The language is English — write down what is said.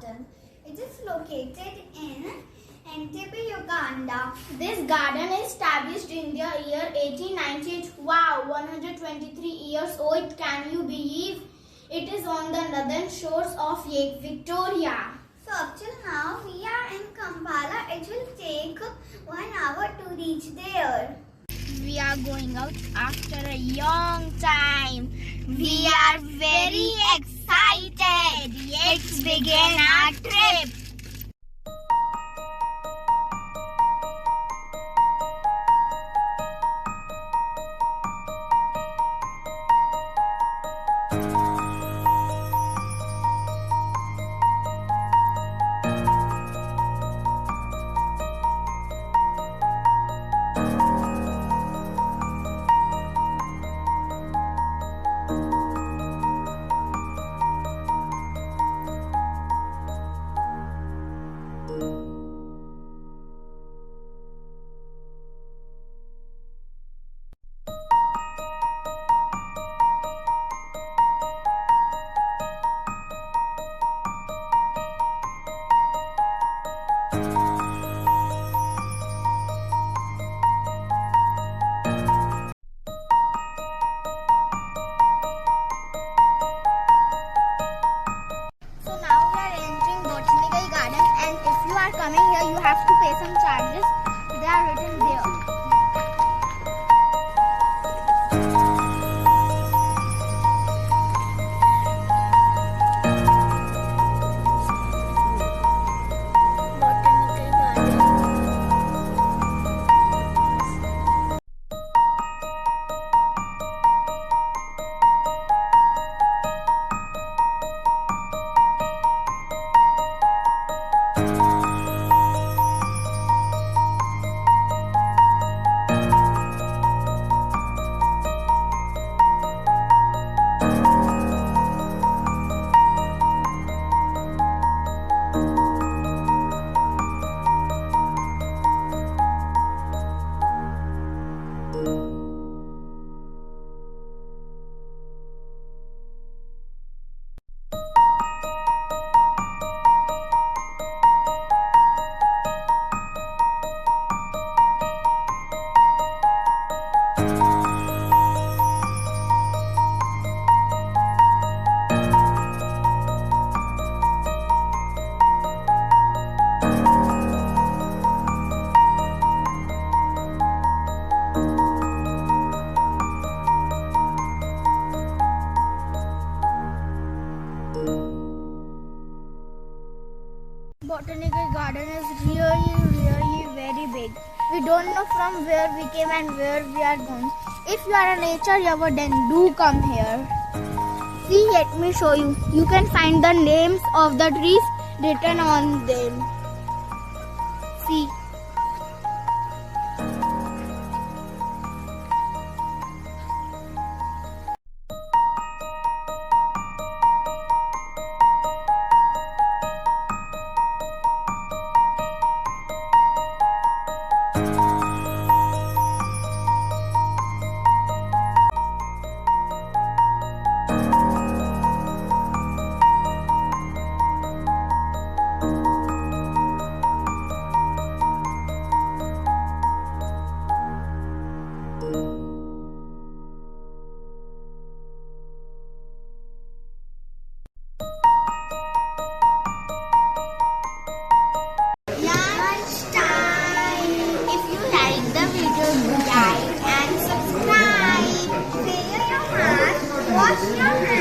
garden. It is located in Entebbe, Uganda. This garden is established in the year 1898. Wow, 123 years old. Can you believe? It is on the northern shores of Lake Victoria. So up till now we are in Kampala. It will take 1 hour to reach there. We are going out after a long time. We are very excited. Let's begin our trip. Coming here, you have to pay some charges. They are written there. Botanical garden is really very big. We don't know from where we came and where we are going. If you are a nature lover, then do come here. See, let me show you. You can find the names of the trees written on them. See. Wash your hands.